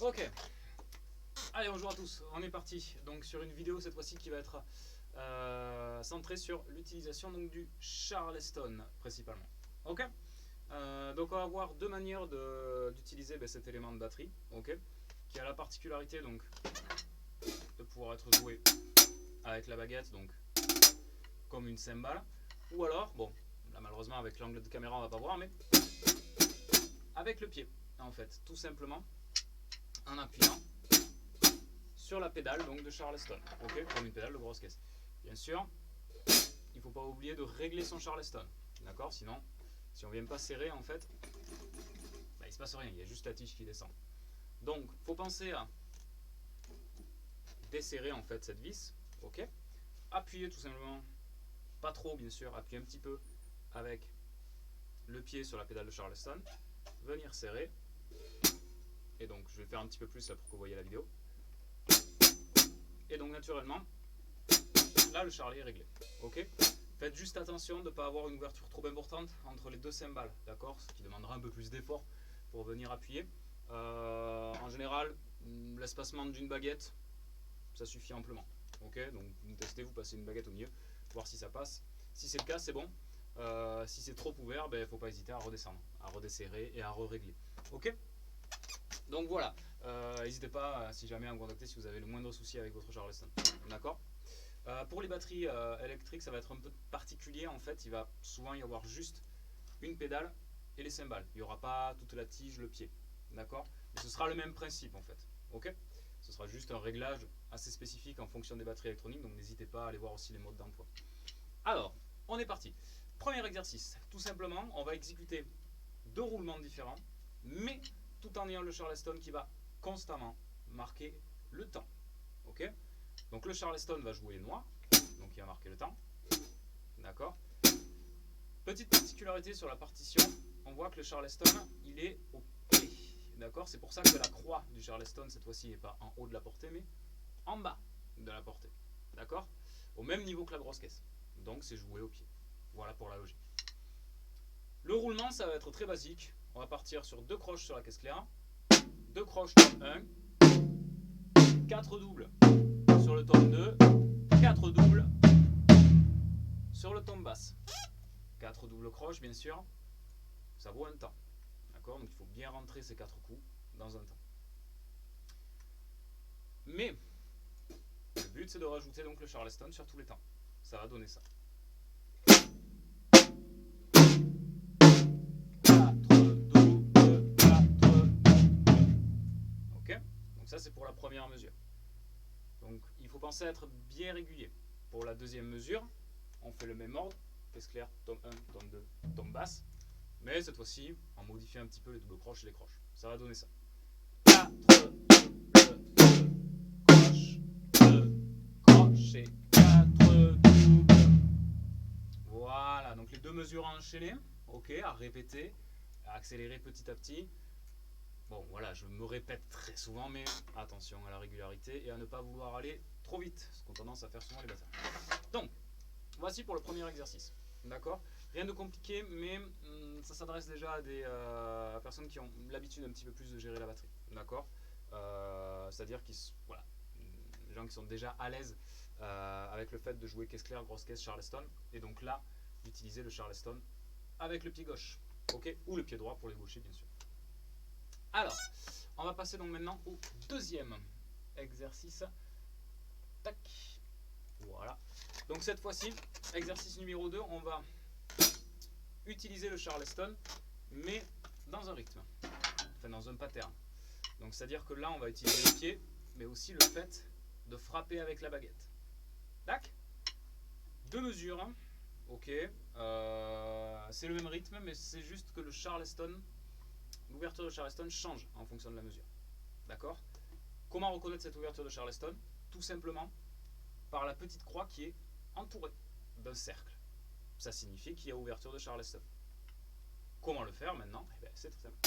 Ok. Allez, bonjour à tous. On est parti. Donc sur une vidéo cette fois-ci qui va être centrée sur l'utilisation donc du Charleston principalement. Ok. Donc on va voir deux manières d'utiliser cet élément de batterie. Ok. Qui a la particularité donc de pouvoir être joué avec la baguette, donc comme une cymbale, ou alors, bon, là malheureusement avec l'angle de caméra on va pas voir, mais avec le pied en fait, tout simplement en appuyant sur la pédale donc de Charleston, ok, comme une pédale de grosse caisse. Bien sûr, il ne faut pas oublier de régler son Charleston, d'accord, sinon si on ne vient pas serrer en fait, il ne se passe rien, il y a juste la tige qui descend. Donc il faut penser à desserrer en fait cette vis, ok, appuyer tout simplement, pas trop bien sûr, appuyer un petit peu avec le pied sur la pédale de Charleston, venir serrer, et donc je vais faire un petit peu plus là pour que vous voyez la vidéo. Et donc naturellement, là le charlet est réglé. Ok. Faites juste attention de ne pas avoir une ouverture trop importante entre les deux cymbales, d'accord, ce qui demandera un peu plus d'effort pour venir appuyer. En général, l'espacement d'une baguette, ça suffit amplement. Ok, donc vous testez, vous passez une baguette au milieu, voir si ça passe. Si c'est le cas, c'est bon. Si c'est trop ouvert, il ne faut pas hésiter à redescendre, à redesserrer et à re-régler. Ok. Donc voilà, n'hésitez pas si jamais à me contacter si vous avez le moindre souci avec votre Charleston. D'accord. Pour les batteries électriques, ça va être un peu particulier en fait. Il va souvent y avoir juste une pédale et les cymbales. Il n'y aura pas toute la tige, le pied. D'accord. Mais ce sera le même principe en fait. Ok. Ce sera juste un réglage assez spécifique en fonction des batteries électroniques. Donc n'hésitez pas à aller voir aussi les modes d'emploi. Alors, on est parti. Premier exercice. Tout simplement, on va exécuter deux roulements différents, mais tout en ayant le Charleston qui va constamment marquer le temps. Ok. Donc le Charleston va jouer les noirs, donc il va marquer le temps. D'accord. Petite particularité sur la partition, on voit que le Charleston, il est au pied. D'accord. C'est pour ça que la croix du Charleston, cette fois-ci, n'est pas en haut de la portée, mais en bas de la portée. D'accord. Au même niveau que la grosse caisse. Donc c'est joué au pied. Voilà pour la logique. Le roulement, ça va être très basique. On va partir sur deux croches sur la caisse claire. Deux croches tome 1. 4 doubles sur le tome 2. 4 doubles sur le tome basse. 4 doubles croches, bien sûr. Ça vaut un temps. D'accord. Donc il faut bien rentrer ces 4 coups dans un temps. Mais le but, c'est de rajouter donc le Charleston sur tous les temps. Ça va donner ça. 4 doubles, 4. Ok. Donc ça, c'est pour la première mesure. Donc il faut penser à être bien régulier. Pour la deuxième mesure, on fait le même ordre. Caisse claire, tome 1, tome 2, tome basse. Mais cette fois-ci, on modifie un petit peu les doubles croches et les croches. Ça va donner ça. 4 doubles croches, 2 croches et 4 doubles. Voilà, donc les deux mesures enchaînées, ok, à répéter, à accélérer petit à petit. Bon, voilà, je me répète très souvent, mais attention à la régularité et à ne pas vouloir aller trop vite, ce qu'on a tendance à faire souvent les bâtards. Donc, voici pour le premier exercice. D'accord. Rien de compliqué, mais ça s'adresse déjà à des personnes qui ont l'habitude un petit peu plus de gérer la batterie. D'accord. C'est-à-dire les gens qui sont déjà à l'aise avec le fait de jouer caisse claire, grosse caisse, Charleston, et donc là, d'utiliser le Charleston avec le pied gauche, ok, ou le pied droit pour les gauchers, bien sûr. Alors, on va passer donc maintenant au deuxième exercice. Tac. Voilà. Donc cette fois-ci, exercice numéro 2, on va utiliser le Charleston, mais dans un rythme, enfin dans un pattern. Donc c'est-à-dire que là, on va utiliser le pied, mais aussi le fait de frapper avec la baguette. Tac. Deux mesures, hein. Ok. C'est le même rythme, mais c'est juste que le Charleston, l'ouverture de Charleston change en fonction de la mesure. D'accord. Comment reconnaître cette ouverture de Charleston? Tout simplement par la petite croix qui est entourée d'un cercle. Ça signifie qu'il y a ouverture de Charleston. Comment le faire maintenant? Eh bien, c'est très simple.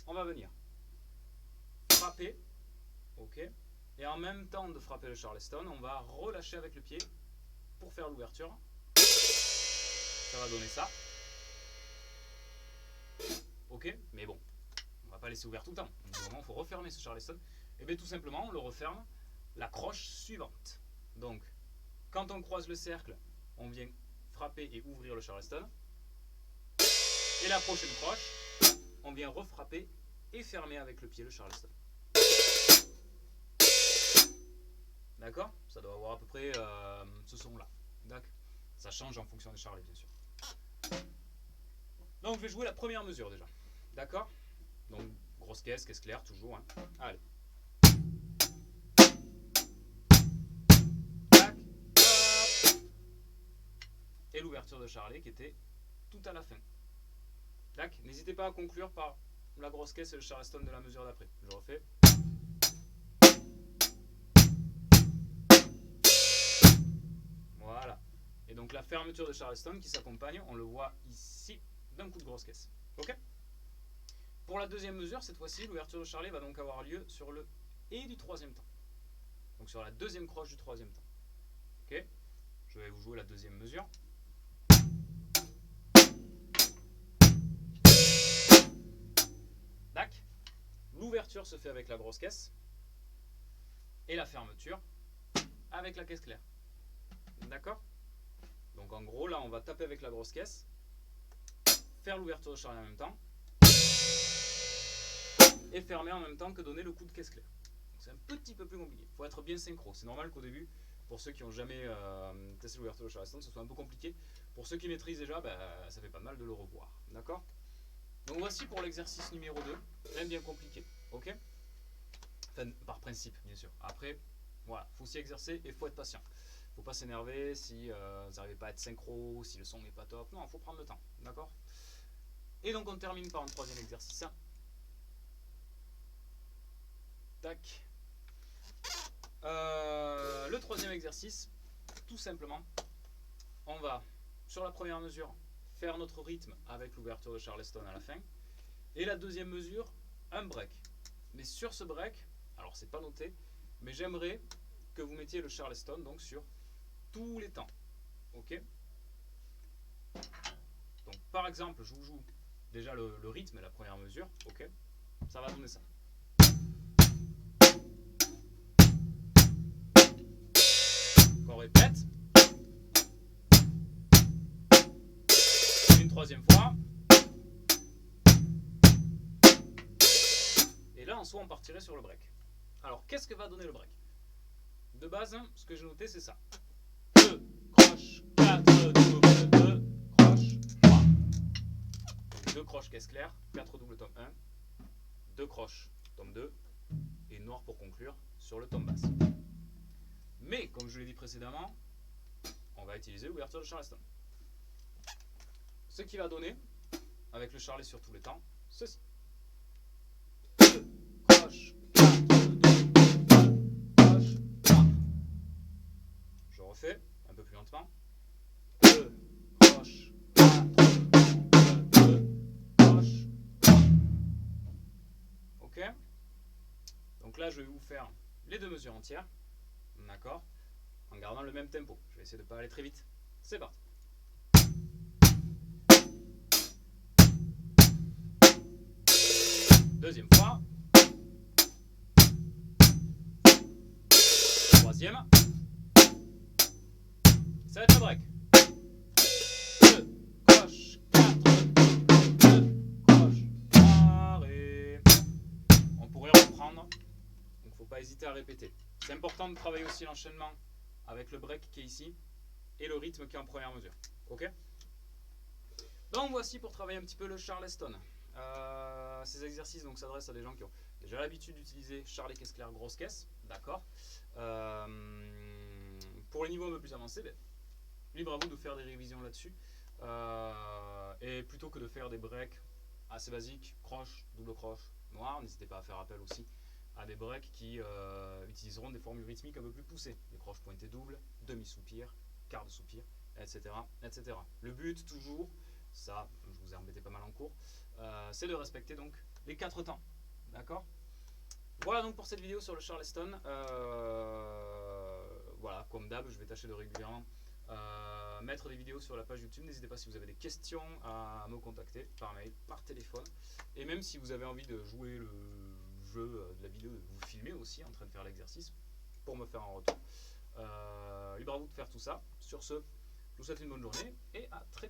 On va venir frapper, ok, et en même temps de frapper le Charleston, on va relâcher avec le pied pour faire l'ouverture. Ça va donner ça. Ok, mais bon, on va pas laisser ouvert tout le temps. Donc, il faut refermer ce charleston. Et bien tout simplement, on le referme la croche suivante. Donc, quand on croise le cercle, on vient frapper et ouvrir le charleston. Et la prochaine croche, on vient refrapper et fermer avec le pied le charleston. D'accord? Ça doit avoir à peu près ce son-là. D'accord? Ça change en fonction des charlets, bien sûr. Donc, je vais jouer la première mesure déjà. D'accord? Donc, grosse caisse claire, toujours. Hein. Allez. Tac, hop. Et l'ouverture de charlet qui était tout à la fin. Tac. N'hésitez pas à conclure par la grosse caisse et le charleston de la mesure d'après. Je refais. Voilà. Et donc la fermeture de charleston qui s'accompagne, on le voit ici, d'un coup de grosse caisse. Ok? Pour la deuxième mesure, cette fois-ci, l'ouverture de charlet va donc avoir lieu sur le et du troisième temps. Donc sur la deuxième croche du troisième temps. Ok? Je vais vous jouer la deuxième mesure. Tac. L'ouverture se fait avec la grosse caisse et la fermeture avec la caisse claire. D'accord? Donc en gros, là, on va taper avec la grosse caisse, faire l'ouverture de charlet en même temps et fermer en même temps que donner le coup de caisse claire. C'est un petit peu plus compliqué. Il faut être bien synchro. C'est normal qu'au début, pour ceux qui n'ont jamais testé l'ouverture de charleston, ce soit un peu compliqué. Pour ceux qui maîtrisent déjà, ça fait pas mal de le revoir. D'accord? Donc voici pour l'exercice numéro 2. Rien bien compliqué. Ok? Enfin, par principe, bien sûr. Après, voilà, il faut s'y exercer et il faut être patient. Il ne faut pas s'énerver si vous n'arrivez pas à être synchro, si le son n'est pas top. Non, il faut prendre le temps. D'accord? Et donc on termine par un troisième exercice. Tac. Le troisième exercice, tout simplement, on va, sur la première mesure, faire notre rythme avec l'ouverture de charleston à la fin. Et la deuxième mesure, un break. Mais sur ce break, alors c'est pas noté, mais j'aimerais que vous mettiez le charleston donc sur tous les temps. Ok? Donc par exemple, je vous joue déjà le rythme et la première mesure. Ok? Ça va donner ça. On répète. Une troisième fois. Et là, en soi, on partirait sur le break. Alors, qu'est-ce que va donner le break? De base, ce que j'ai noté, c'est ça. 2 croches, 4 double, 2 croches, 3. Donc 2 croches caisse claire, 4 double tome 1, 2 croches tome 2, et noir pour conclure sur le tome basse. Mais, comme je l'ai dit précédemment, on va utiliser l'ouverture de charleston. Ce qui va donner, avec le charlet sur tous les temps, ceci. 2 croches, 4 double, 2 croches, 3. Je refais un peu plus lentement. 2 croches, 4 2 croches, 3. Ok? Donc là, je vais vous faire les deux mesures entières. D'accord? En gardant le même tempo. Je vais essayer de ne pas aller très vite. C'est parti. Deuxième fois. Troisième. Ça va être le break. 2 croches, 4 2 croches, arrêt. On pourrait reprendre. Donc il ne faut pas hésiter à répéter. C'est important de travailler aussi l'enchaînement avec le break qui est ici et le rythme qui est en première mesure. Ok? Donc voici pour travailler un petit peu le charleston. Ces exercices s'adressent à des gens qui ont déjà l'habitude d'utiliser charlet caisse claire grosse caisse. D'accord? Pour les niveaux un peu plus avancés, libre à vous de faire des révisions là-dessus. Et plutôt que de faire des breaks assez basiques, croche, double croche, noir, n'hésitez pas à faire appel aussi à des breaks qui utiliseront des formules rythmiques un peu plus poussées. Des croches pointées doubles, demi-soupir, quart de soupir, etc., etc. Le but, toujours, ça, je vous ai embêté pas mal en cours, c'est de respecter donc les 4 temps. D'accord? Voilà donc pour cette vidéo sur le charleston. Voilà, comme d'hab, je vais tâcher de régulièrement mettre des vidéos sur la page YouTube. N'hésitez pas si vous avez des questions à me contacter par mail, par téléphone. Et même si vous avez envie de jouer le jeu de la vidéo, de vous filmer aussi en train de faire l'exercice pour me faire un retour. Libre à vous de faire tout ça. Sur ce, je vous souhaite une bonne journée et à très